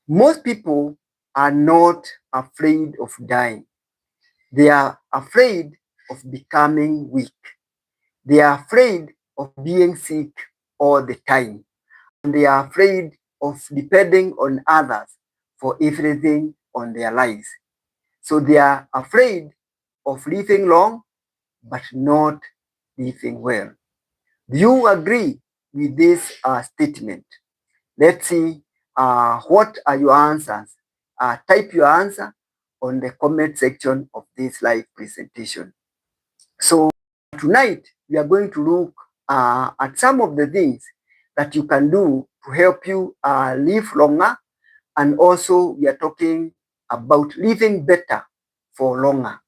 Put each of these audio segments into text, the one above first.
Most people are not afraid of dying. They are afraid of becoming weak. They are afraid of being sick all the time. And they are afraid of depending on others for everything on their lives. So they are afraid of living long but not living well. Do you agree with this statement? Let's see what are your answers. Type your answer on the comment section of this live presentation. So tonight we are going to look at some of the things that you can do to help you live longer, and also we are talking about living better for longer.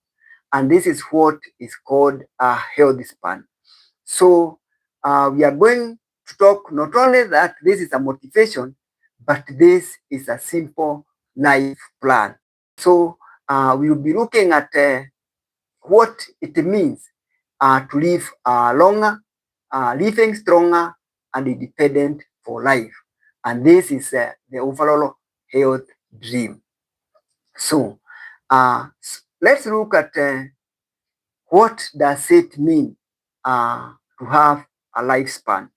And this is what is called a health span. So we are going to talk not only that this is a motivation, but this is a simple life plan. So we will be looking at what it means to live longer, living stronger and independent for life. And this is the overall health dream. So let's look at what does it mean to have a lifespan,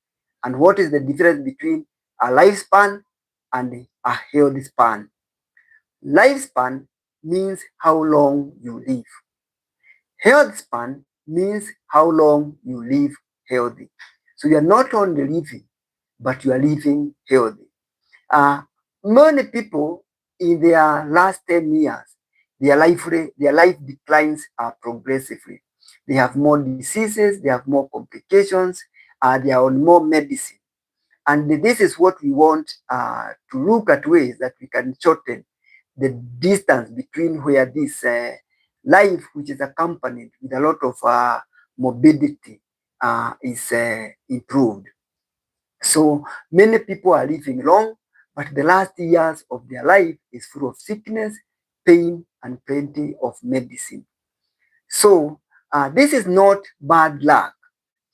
and what is the difference between a lifespan and a health span. Lifespan means how long you live. Health span means how long you live healthy. So you are not only living, but you are living healthy. Uh, Many people in their last 10 years, their life declines progressively. They have more diseases, they have more complications, they are on more medicine. And this is what we want to look at, ways that we can shorten the distance between where this life, which is accompanied with a lot of morbidity, is improved. So many people are living long, but the last years of their life is full of sickness, pain, and plenty of medicine. So this is not bad luck.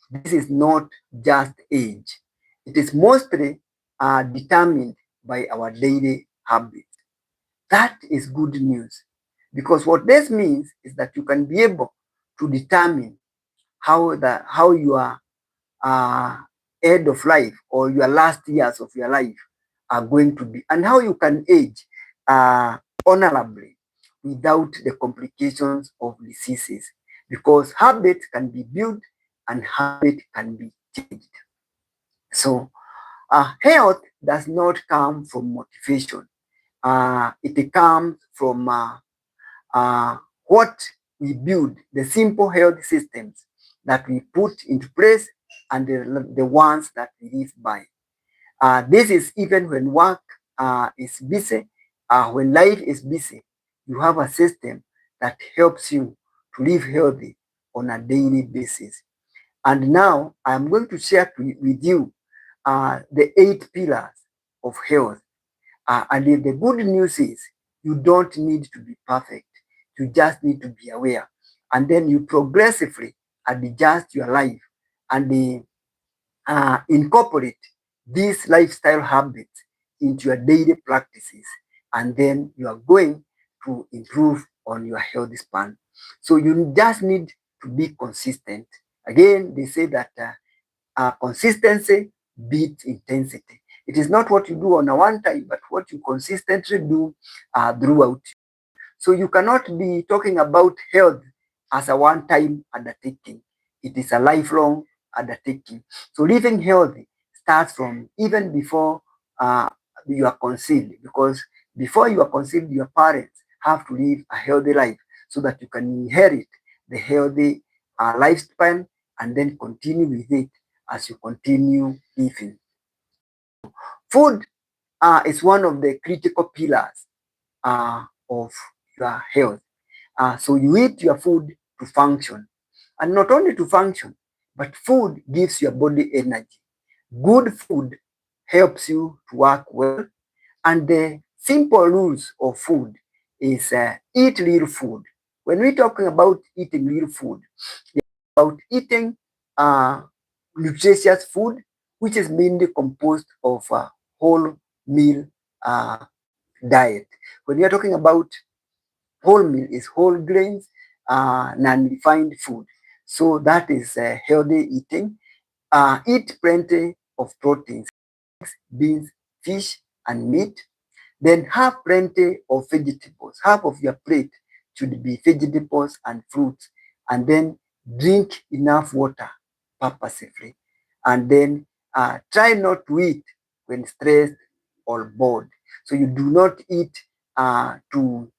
This is not just age. It is mostly determined by our daily habits. That is good news, because what this means is that you can be able to determine how your uh, end of life or your last years of your life are going to be, and how you can age honorably without the complications of diseases, because habits can be built and habit can be changed. So health does not come from motivation. It comes from what we build, the simple health systems that we put into place, and the ones that we live by. This is even when work is busy, when life is busy, you have a system that helps you to live healthy on a daily basis. And now I'm going to share with you the 8 pillars of health. And the good news is you don't need to be perfect. You just need to be aware. And then you progressively adjust your life and incorporate these lifestyle habits into your daily practices. And then you are going to improve on your health span. So you just need to be consistent. Again, they say that consistency beats intensity. It is not what you do on a one time, but what you consistently do throughout. So you cannot be talking about health as a one-time undertaking. It is a lifelong undertaking. So living healthy starts from even before uh, you are conceived, because before you are conceived, your parents have to live a healthy life so that you can inherit the healthy lifespan and then continue with it as you continue living. Food is one of the critical pillars of your health. So you eat your food to function, and not only to function, but food gives your body energy. Good food helps you to work well, and the simple rules of food is eat real food. When we're talking about eating real food, it's about eating uh, nutritious food, which is mainly composed of whole meal diet. When we are talking about whole meal, is whole grains, non-refined food. So that is healthy eating. Eat plenty of proteins, beans, fish, and meat. Then have plenty of vegetables. Half of your plate should be vegetables and fruits. And then drink enough water purposefully. And then try not to eat when stressed or bored. So you do not eat to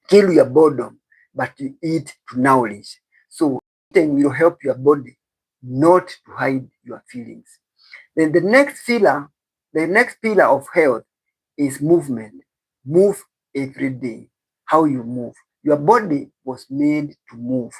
kill your boredom, but you eat to nourish. So eating will help your body not to hide your feelings. Then the next pillar of health is movement. Move every day. How you move. Your body was made to move.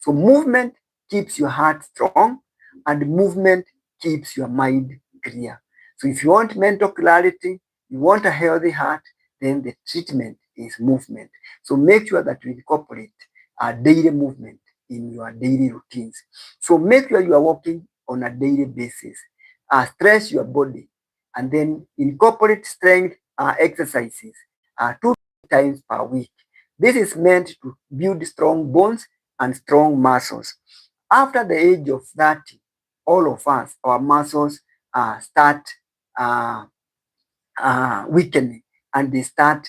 So movement keeps your heart strong and movement keeps your mind clear. So if you want mental clarity, you want a healthy heart, then the treatment is movement. So make sure that you incorporate a daily movement in your daily routines. So make sure you are walking on a daily basis. Stretch your body and then incorporate strength exercises 2 times per week. This is meant to build strong bones and strong muscles. After the age of 30, all of us, our muscles start uh, weakening and they start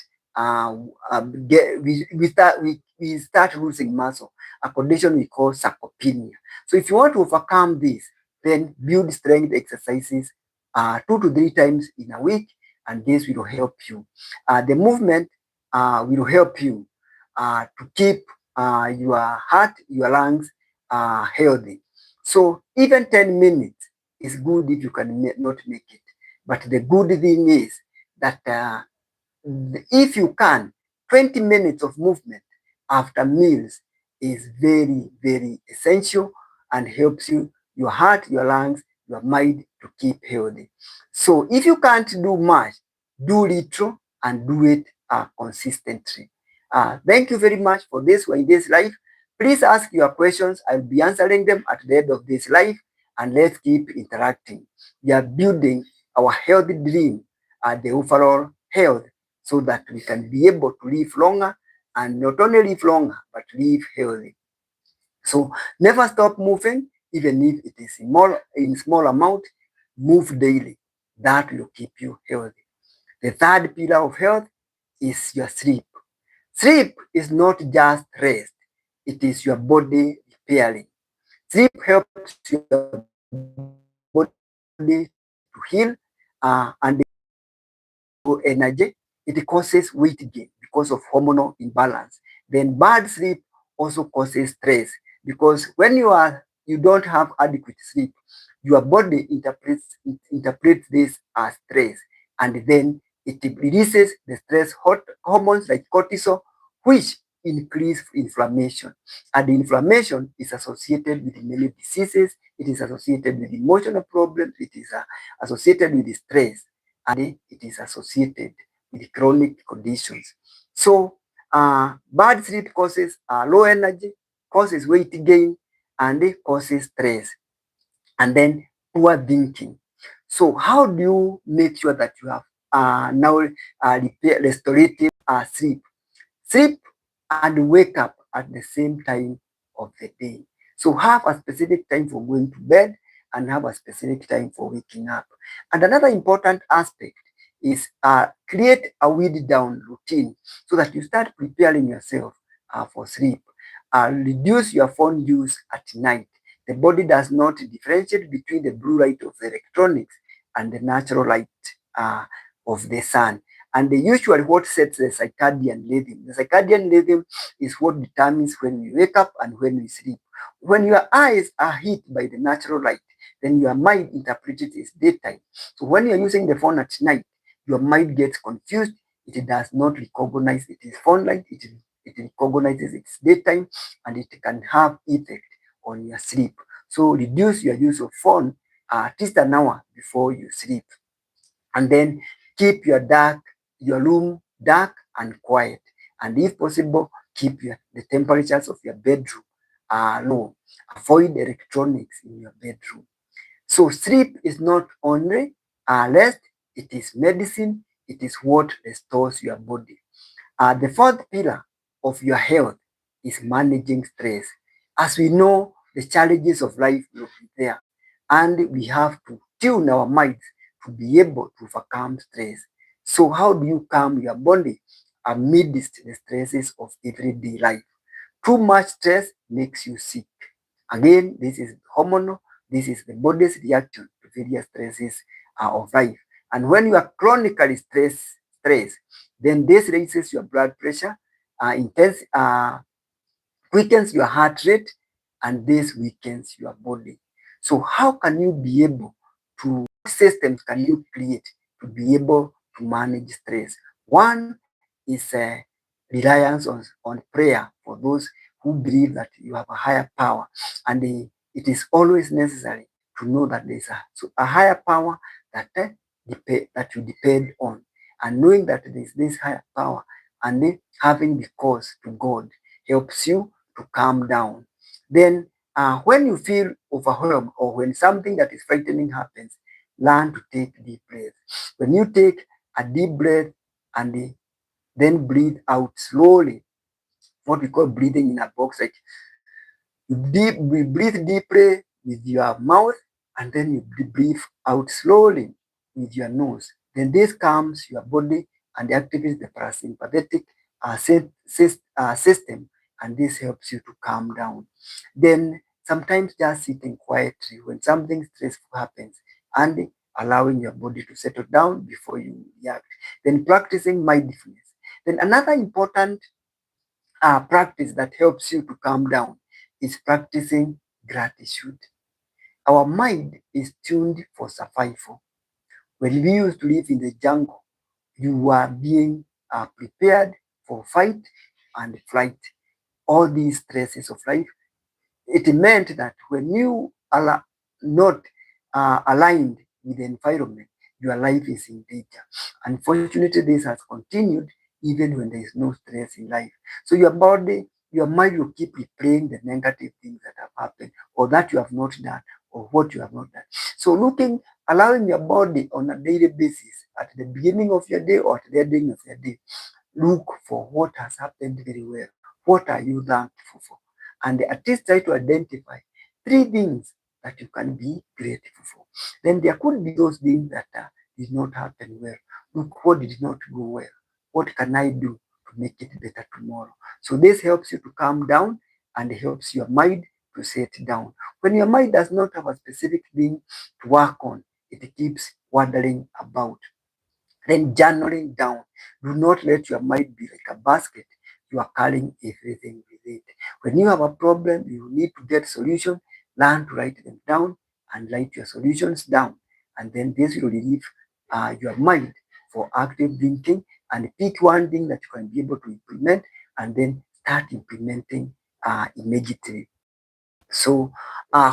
we start losing muscle, a condition we call sarcopenia. So if you want to overcome this, then build strength exercises 2 to 3 times in a week, and this will help you. The movement will help you to keep your heart, your lungs healthy. So even 10 minutes is good if you can not make it. But the good thing is that if you can, 20 minutes of movement after meals is very, very essential and helps you, your heart, your lungs, your mind to keep healthy. So if you can't do much, do little and do it consistently. Thank you very much for this one in this life. Please ask your questions. I'll be answering them at the end of this life, and let's keep interacting. We are building our healthy dream the overall health so that we can be able to live longer and not only live longer but live healthy. So never stop moving, even if it is in small amount. Move daily. That will keep you healthy. The third pillar of health is your sleep. Sleep is not just rest, it is your body repairing. Sleep helps your body to heal and energy. It causes weight gain because of hormonal imbalance. Then bad sleep also causes stress because when you don't have adequate sleep, your body interprets this as stress, and then it releases the stress hormones like cortisol, which increase inflammation. And inflammation is associated with many diseases. It is associated with emotional problems. It is associated with stress, and it is associated with chronic conditions. So bad sleep causes low energy, causes weight gain, and it causes stress. And then poor thinking. So how do you make sure that you have now restorative sleep? Sleep and wake up at the same time of the day. So have a specific time for going to bed and have a specific time for waking up. And another important aspect is create a wind down routine so that you start preparing yourself for sleep. Reduce your phone use at night. The body does not differentiate between the blue light of the electronics and the natural light of the sun. And usually what sets the circadian rhythm. The circadian rhythm is what determines when we wake up and when we sleep. When your eyes are hit by the natural light, then your mind interprets it as daytime. So when you're using the phone at night, your mind gets confused. It does not recognize it is phone light. It recognizes it's daytime, and it can have effect on your sleep. So reduce your use of phone at least an hour before you sleep. And then keep your room dark and quiet. And if possible, keep the temperatures of your bedroom low. Avoid electronics in your bedroom. So sleep is not only rest, it is medicine, it is what restores your body. The fourth pillar of your health is managing stress. As we know, the challenges of life will be there, and we have to tune our minds to be able to overcome stress. So, how do you calm your body amidst the stresses of everyday life? Too much stress makes you sick. Again, this is hormonal. This is the body's reaction to various stresses of life. And when you are chronically stressed, then this raises your blood pressure, intense, weakens your heart rate, and this weakens your body. So how can you be able to, what systems can you create to be able to manage stress? One is reliance on prayer for those who believe that you have a higher power. And it is always necessary to know that there is a higher power that, that you depend on. And knowing that there is this higher power and having the cause to God helps you to calm down. Then when you feel overwhelmed or when something that is frightening happens, learn to take deep breaths. When you take a deep breath and then breathe out slowly, what we call breathing in a box, like we breathe deeply with your mouth and then you breathe out slowly with your nose. Then this calms your body and activates the parasympathetic system, and this helps you to calm down. Then sometimes just sitting quietly when something stressful happens and allowing your body to settle down before you react. Then practicing mindfulness. Then another important practice that helps you to calm down is practicing gratitude. Our mind is tuned for survival. When we used to live in the jungle, you were being prepared for fight and flight. All these stresses of life, it meant that when you are not aligned with the environment, your life is in danger. Unfortunately, this has continued even when there is no stress in life. So your body, your mind will keep replaying the negative things that have happened or that you have not done or what you have not done. So allowing your body on a daily basis at the beginning of your day or at the ending of your day, look for what has happened very well. What are you thankful for? And at least try to identify three things that you can be grateful for. Then there could be those things that did not happen well. Look, what did not go well? What can I do to make it better tomorrow? So this helps you to calm down and helps your mind to set down. When your mind does not have a specific thing to work on, it keeps wandering about. Then journaling down. Do not let your mind be like a basket. You are carrying everything with it. When you have a problem, you need to get solution. Learn to write them down and write your solutions down. And then this will relieve your mind for active thinking and pick one thing that you can be able to implement and then start implementing immediately. So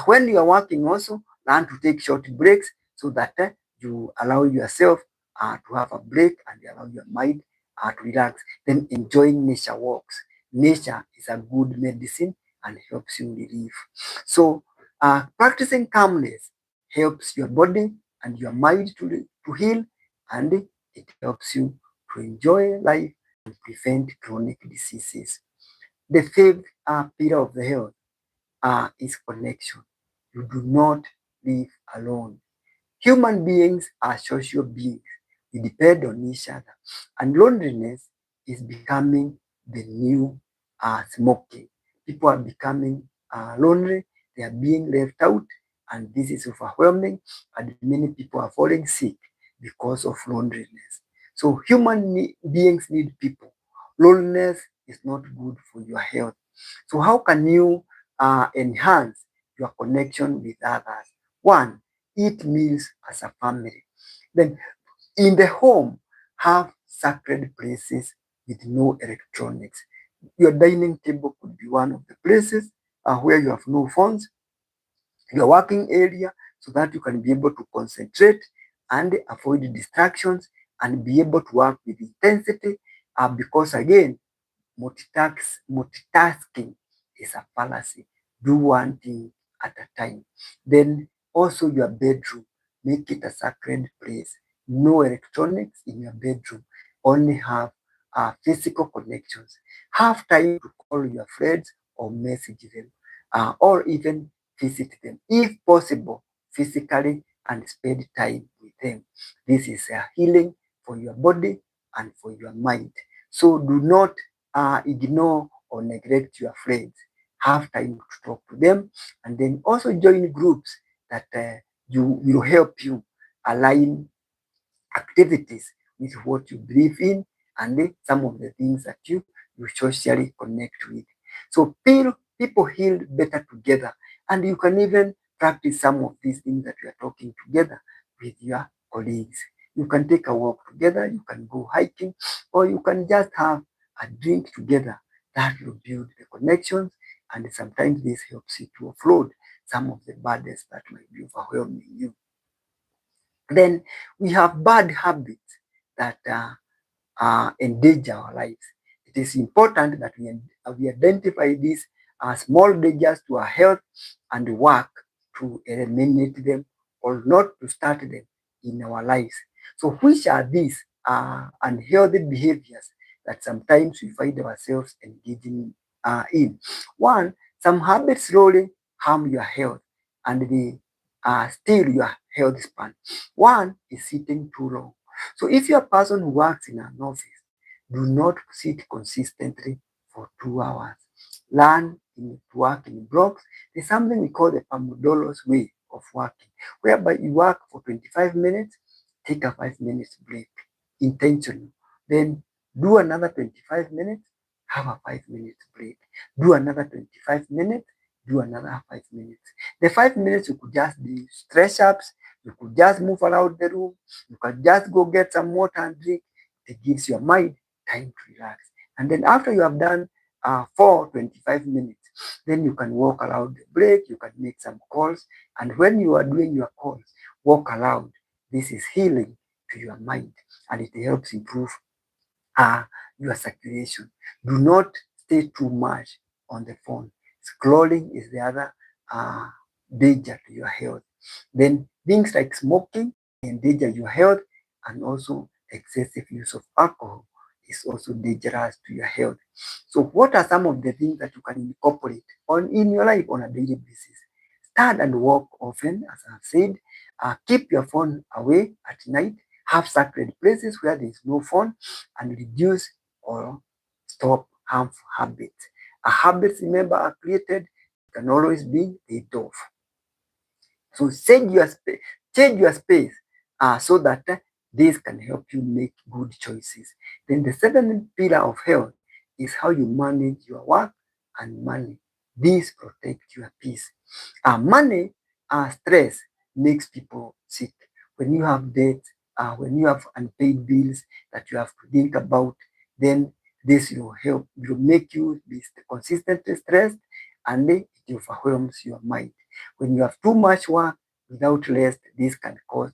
when you are working also, learn to take short breaks so that you allow yourself to have a break and you allow your mind to relax. Then enjoying nature walks. Nature is a good medicine and helps you relieve. So practicing calmness helps your body and your mind to heal, and it helps you to enjoy life and prevent chronic diseases. The fifth pillar of the health is connection. You do not live alone. Human beings are social beings. We depend on each other. And loneliness is becoming the new smoking. People are becoming lonely. They are being left out. And this is overwhelming. And many people are falling sick because of loneliness. So human beings need people. Loneliness is not good for your health. So how can you enhance your connection with others? One, eat meals as a family. Then in the home, have sacred places with no electronics. Your dining table could be one of the places where you have no phones, your working area, so that you can be able to concentrate and avoid distractions and be able to work with intensity because again, multitasking is a fallacy. Do one thing at a time. Then also your bedroom, make it a sacred place. no electronics in your bedroom. Only have physical connections. Have time to call your friends or message them, or even visit them, if possible, physically, and spend time with them. This is a healing for your body and for your mind. So do not ignore or neglect your friends. Have time to talk to them, and then also join groups that you will help you align activities with what you believe in, and some of the things that you socially connect with. So people heal better together, and you can even practice some of these things that we are talking together with your colleagues. You can take a walk together, you can go hiking, or you can just have a drink together. That will build the connections, and sometimes this helps you to offload some of the burdens that might be overwhelming you. Then we have bad habits that endanger our lives. It is important that we identify these small dangers to our health and work to eliminate them or not to start them in our lives. So which are these unhealthy behaviors that sometimes we find ourselves engaging in? One, some habits slowly harm your health and they steal your health span. One is sitting too long. So if you're a person who works in an office, do not sit consistently for 2 hours. Learn to work in blocks. There's something we call the Pomodoro's way of working, whereby you work for 25 minutes, take a 5 minutes break, intentional. Then do another 25 minutes, have a 5 minutes break. Do another 25 minutes, do another 5 minutes. The 5 minutes you could just do stretch ups, you could just move around the room, you can just go get some water and drink. It gives your mind time to relax. And then after you have done for 25 minutes, then you can walk around the break, you can make some calls. And when you are doing your calls, walk around. This is healing to your mind and it helps improve uh, your circulation. Do not stay too much on the phone. Scrolling is the other uh, danger to your health. Then things like smoking endanger your health, and also excessive use of alcohol is also dangerous to your health. So what are some of the things that you can incorporate on in your life on a daily basis? Stand and walk often, as I've said. Keep your phone away at night. Have sacred places where there is no phone, and reduce or stop harmful habits. Habits, remember, are created, can always be paid off. So change your space so that this can help you make good choices. Then the seventh pillar of health is how you manage your work and money. This protects your peace. Money stress makes people sick. When you have debt, when you have unpaid bills that you have to think about, then this will help, will make you be consistently stressed, and it overwhelms your mind. When you have too much work without rest, this can cause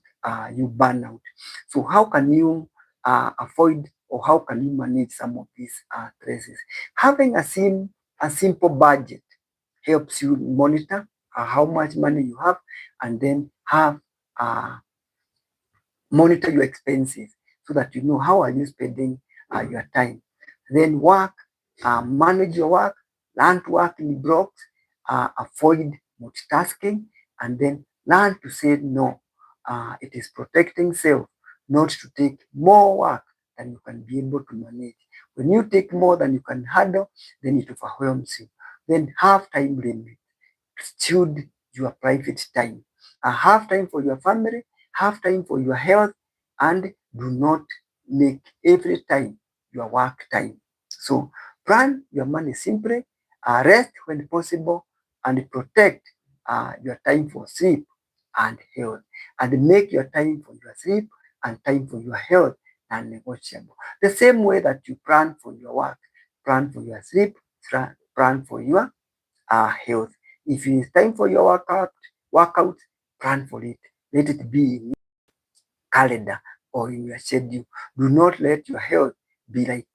you burnout. So how can you avoid, or how can you manage some of these stresses? Having a simple budget helps you monitor how much money you have, and then have monitor your expenses so that you know how are you spending your time. Then work, manage your work, learn to work in blocks, avoid multitasking, and then learn to say no. It is protecting self not to take more work than you can be able to manage. When you take more than you can handle, then it overwhelms you. Then have time limit. Steward your private time. Have time for your family, have time for your health, and do not make every time your work time. So plan your money simply, rest when possible, and protect your time for sleep and health. And make your time for your sleep and time for your health non-negotiable. The same way that you plan for your work, plan for your sleep, plan for your health. If it is time for your workout, plan for it. Let it be in your calendar or in your schedule. Do not let your health be like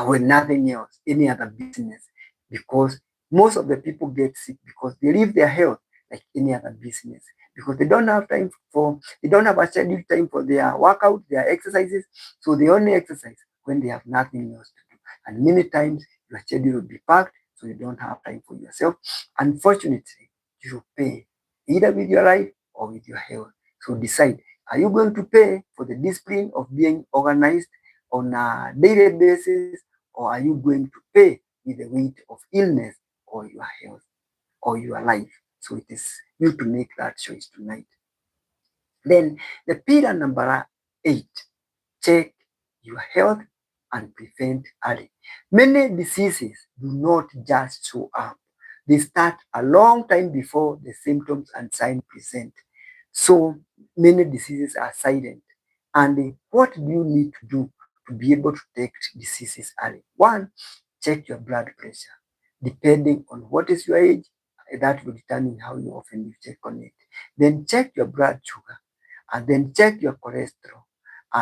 with nothing else, any other business, because most of the people get sick because they leave their health like any other business, because they don't have a scheduled time for their workout, their exercises. So they only exercise when they have nothing else to do. And many times your schedule will be packed, so you don't have time for yourself. Unfortunately, you pay either with your life or with your health. So decide, are you going to pay for the discipline of being organized on a daily basis, or are you going to pay with the weight of illness or your health or your life? So it is you to make that choice tonight. Then the pillar number 8, check your health and prevent early. Many diseases do not just show up. They start a long time before the symptoms and signs present. So many diseases are silent. And what do you need to do to be able to detect diseases early? One, check your blood pressure. Depending on what is your age, that will determine how you often you check on it. Then check your blood sugar, and then check your cholesterol.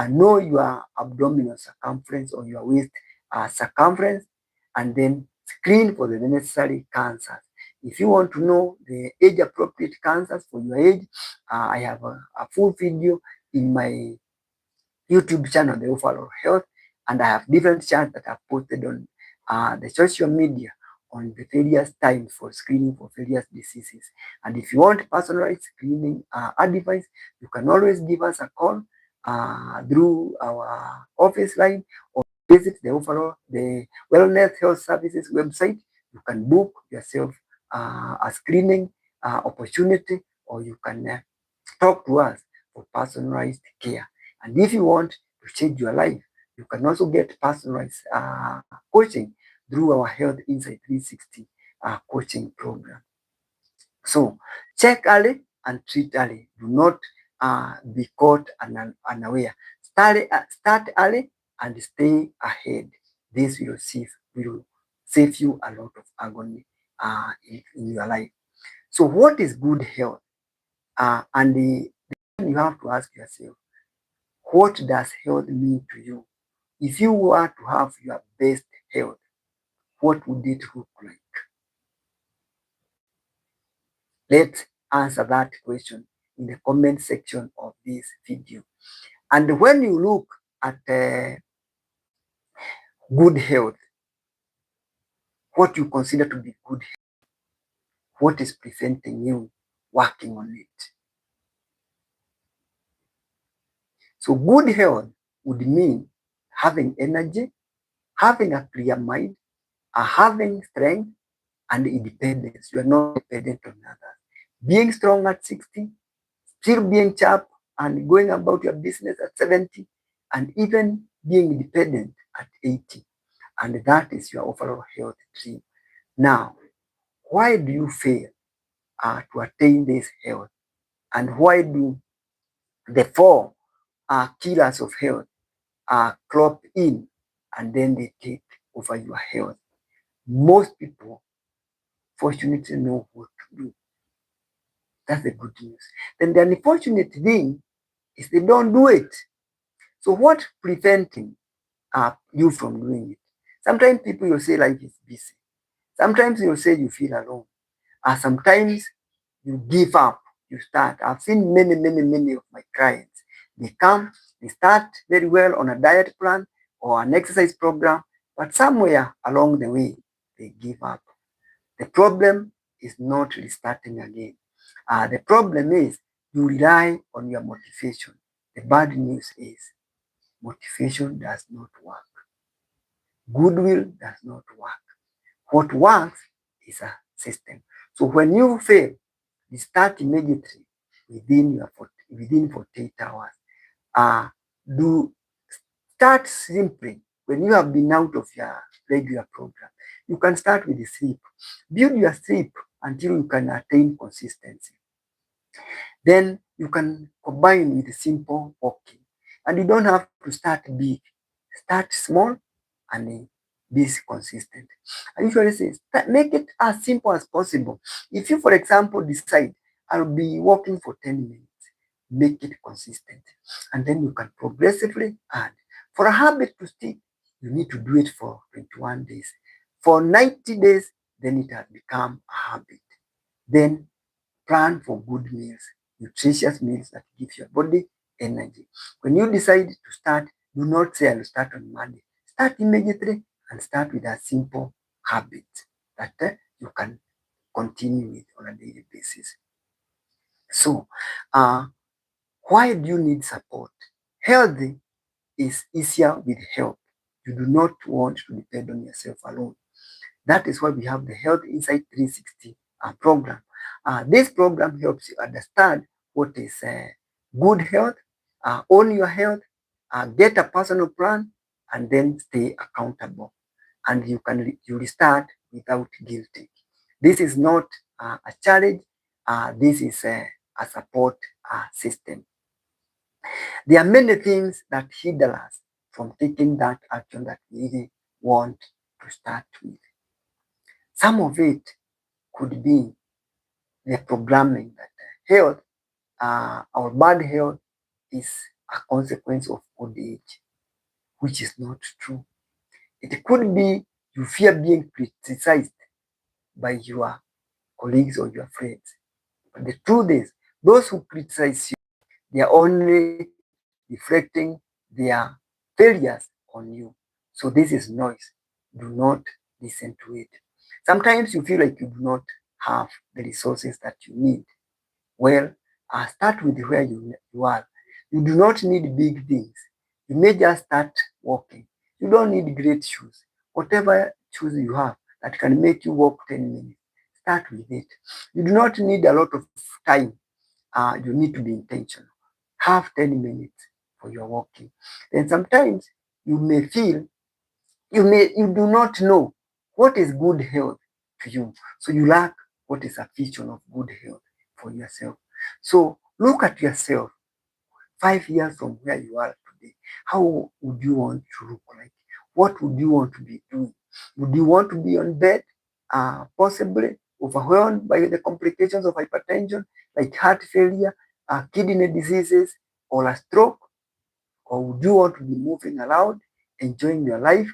Know your abdominal circumference or your waist circumference, and then screen for the necessary cancers. If you want to know the age-appropriate cancers for your age, I have a full video in my YouTube channel, The Overall Health, and I have different charts that I've posted on the social media on the various times for screening for various diseases. And if you want personalized screening advice, you can always give us a call through our office line, or visit the Wellness Health Services website. You can book yourself a screening opportunity, or you can talk to us for personalized care. And if you want to change your life, you can also get personalized coaching through our Health Insight 360 coaching program. So check early and treat early. Do not be caught unaware. Start early and stay ahead. This will save you a lot of agony in your life. So what is good health? You have to ask yourself, what does health mean to you? If you were to have your best health, what would it look like? Let's answer that question in the comment section of this video. And when you look at good health, what you consider to be good health, what is preventing you working on it? So good health would mean having energy, having a clear mind, having strength and independence. You are not dependent on others. Being strong at 60, still being sharp and going about your business at 70, and even being independent at 80. And that is your overall health dream. Now, why do you fail to attain this health? And why do the four killers of health crop in and then they take over your health? Most people fortunately know what to do. That's the good news. Then the unfortunate thing is they don't do it. So what preventing you from doing it? Sometimes people will say life is busy. Sometimes you'll say you feel alone. Sometimes you give up. You start. I've seen many of my clients. They come, they start very well on a diet plan or an exercise program, but somewhere along the way, they give up. The problem is not restarting again. The problem is you rely on your motivation. The bad news is motivation does not work. Goodwill does not work. What works is a system. So when you fail, you start immediately within 48 hours. Do start simply when you have been out of your regular program. You can start with the sleep. Build your sleep until you can attain consistency. Then you can combine with simple walking. And you don't have to start big. Start small and be consistent. I usually say, make it as simple as possible. If you, for example, decide, I'll be walking for 10 minutes, make it consistent. And then you can progressively add. For a habit to stick, you need to do it for 21 days. For 90 days, then it has become a habit. Then plan for good meals, nutritious meals that give your body energy. When you decide to start, do not say I'll start on Monday. Start immediately and start with a simple habit that you can continue with on a daily basis. So, why do you need support? Healthy is easier with help. You do not want to depend on yourself alone. That is why we have the Health Insight 360 program. This program helps you understand what is good health, own your health, get a personal plan, and then stay accountable. And you restart without guilty. This is not a challenge. This is a support system. There are many things that hinder us from taking that action that we really want to start with. Some of it could be the programming that health, our bad health is a consequence of old age, which is not true. It could be you fear being criticized by your colleagues or your friends. But the truth is, those who criticize you, they are only reflecting their failures on you. So this is noise. Do not listen to it. Sometimes you feel like you do not have the resources that you need. Well, start with where you are. You do not need big things. You may just start walking. You don't need great shoes. Whatever shoes you have that can make you walk 10 minutes, start with it. You do not need a lot of time. You need to be intentional. Have 10 minutes for your walking. Then sometimes you may feel you do not know what is good health to you. So you lack what is a vision of good health for yourself. So look at yourself 5 years from where you are today. How would you want to look like? What would you want to be doing? Would you want to be on bed, possibly overwhelmed by the complications of hypertension, like heart failure, kidney diseases, or a stroke? Or would you want to be moving around, enjoying your life,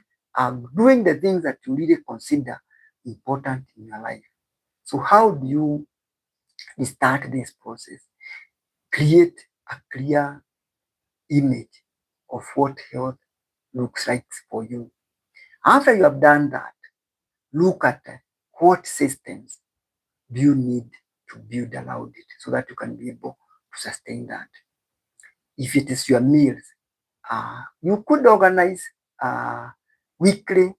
doing the things that you really consider important in your life? So how do you start this process? Create a clear image of what health looks like for you. After you have done that, look at what systems do you need to build around it so that you can be able to sustain that. If it is your meals, you could organize weekly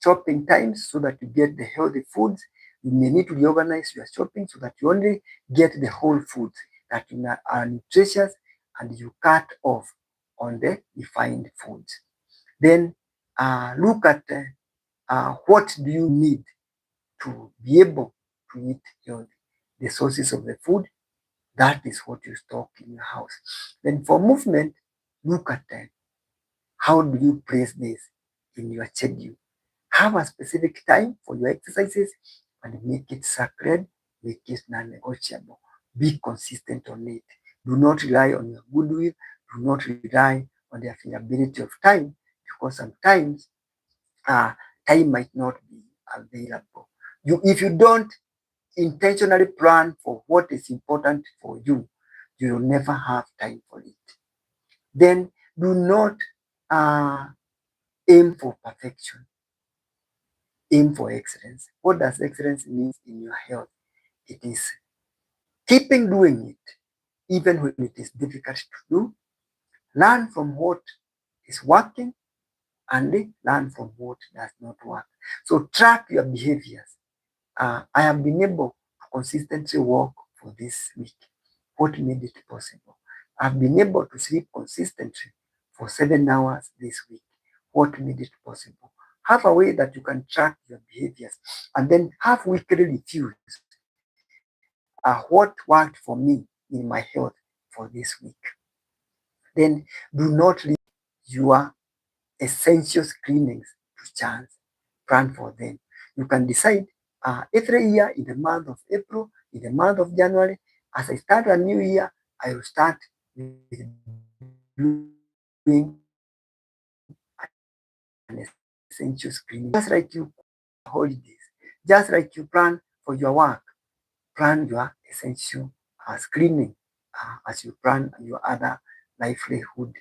shopping times so that you get the healthy foods. You may need to reorganize your shopping so that you only get the whole foods that are nutritious and you cut off on the refined foods. Then look at what do you need to be able to eat healthy. The sources of the food, that is what you stock in your house. Then for movement, look at how do you place this in your schedule. Have a specific time for your exercises and make it sacred, make it non-negotiable. Be consistent on it. Do not rely on your goodwill. Do not rely on the availability of time because sometimes time might not be available. If you don't intentionally plan for what is important for you, you will never have time for it. Then do not uh, aim for perfection. Aim for excellence. What does excellence mean in your health? It is keeping doing it even when it is difficult to do. Learn from what is working and learn from what does not work. So track your behaviors. I have been able to consistently walk for this week. What made it possible? I've been able to sleep consistently for 7 hours this week. What made it possible? Have a way that you can track your behaviors and then have weekly reviews. What worked for me in my health for this week? Then do not leave your essential screenings to chance. Plan for them. You can decide every year in the month of April, in the month of January, as I start a new year, I will start with doing an essential screening. Just like you holidays, just like you plan for your work, plan your essential screening as you plan your other livelihood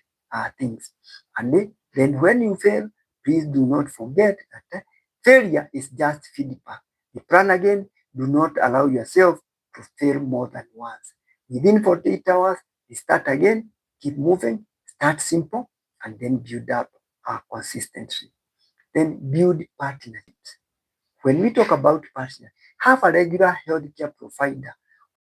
things. And then when you fail, please do not forget that failure is just feedback. You plan again. Do not allow yourself to fail more than once. Within 48 hours, you start again, keep moving, start simple, and then build up consistency. Then build partnerships. When we talk about partner, have a regular healthcare provider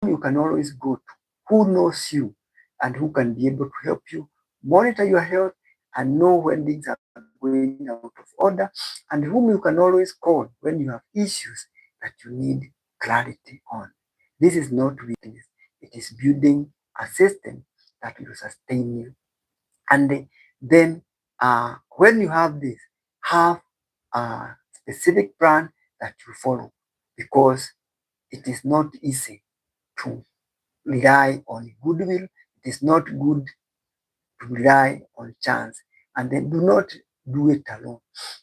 whom you can always go to, who knows you and who can be able to help you monitor your health and know when things are going out of order, and whom you can always call when you have issues that you need clarity on. This is not weakness. It is building a system that will sustain you. And then when you have this, have a specific plan that you follow, because it is not easy to rely on goodwill. It is not good to rely on chance. And then do not do it alone.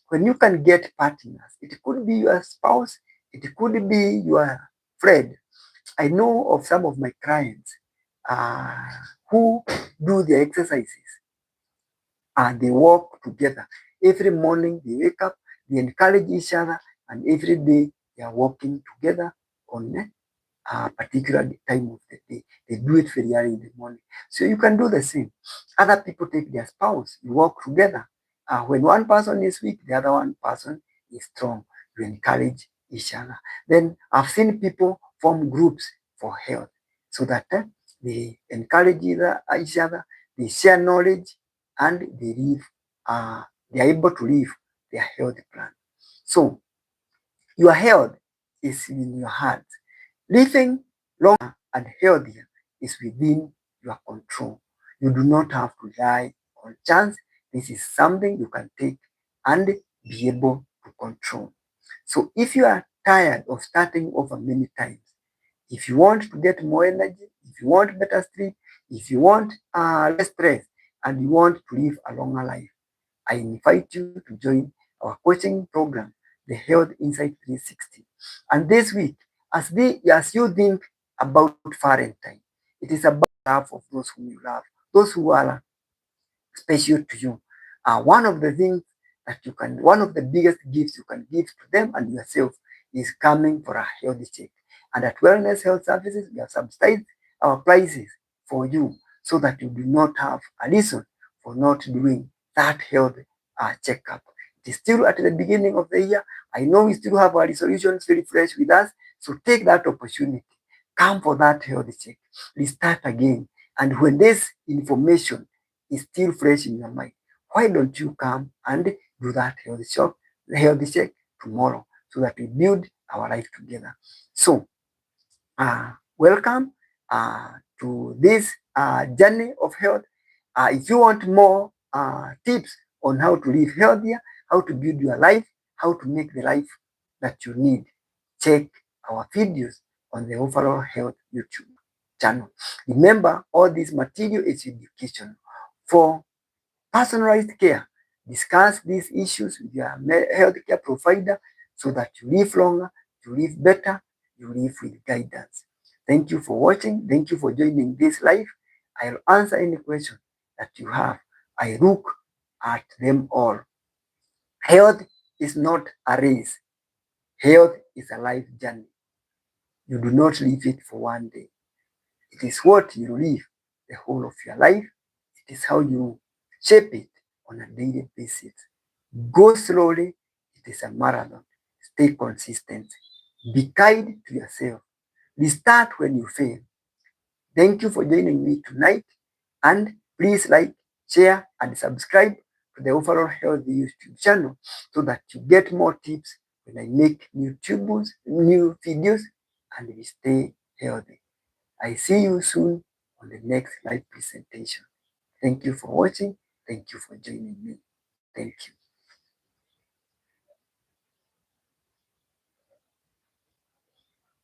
When you can get partners, it could be your spouse, it could be your friend. I know of some of my clients uh, who do the exercises and they walk together. Every morning they wake up, they encourage each other, and every day they are walking together on a particular time of the day. They do it very early in the morning. So you can do the same. Other people take their spouse, you walk together. When one person is weak, the other one person is strong. You encourage each other. Then I've seen people form groups for health so that they encourage each other, they share knowledge, and they are able to live their health plan. So your health is in your hands. Living longer and healthier is within your control. You do not have to rely on chance. This is something you can take and be able to control. So if you are tired of starting over many times, if you want to get more energy, if you want better sleep, if you want less stress, and you want to live a longer life, I invite you to join our coaching program, the Health Insight 360. And this week, as you think about Valentine, it is about love of those whom you love, those who are special to you. One of the things one of the biggest gifts you can give to them and yourself is coming for a healthy check. And at Wellness Health Services, we have subsidized our prices for you so that you do not have a reason for not doing that health checkup. It is still at the beginning of the year. I know we still have our resolutions very fresh with us, so take that opportunity. Come for that health check. Restart again. And when this information is still fresh in your mind, why don't you come and do that healthy check tomorrow so that we build our life together. So welcome to this journey of health. If you want more tips on how to live healthier, how to build your life, how to make the life that you need, check our videos on the Overall Health YouTube channel. Remember, all this material is education for personalized care. Discuss these issues with your healthcare provider so that you live longer, you live better, you live with guidance. Thank you for watching. Thank you for joining this live. I'll answer any question that you have. I look at them all. Health is not a race. Health is a life journey. You do not live it for one day. It is what you live the whole of your life. It is how you shape it on a daily basis. Go slowly. It is a marathon. Stay consistent. Be kind to yourself. Restart when you fail. Thank you for joining me tonight. And please like, share, and subscribe to the Overall Health YouTube channel so that you get more tips when I make new videos, and we stay healthy. I see you soon on the next live presentation. Thank you for watching. Thank you for joining me. Thank you.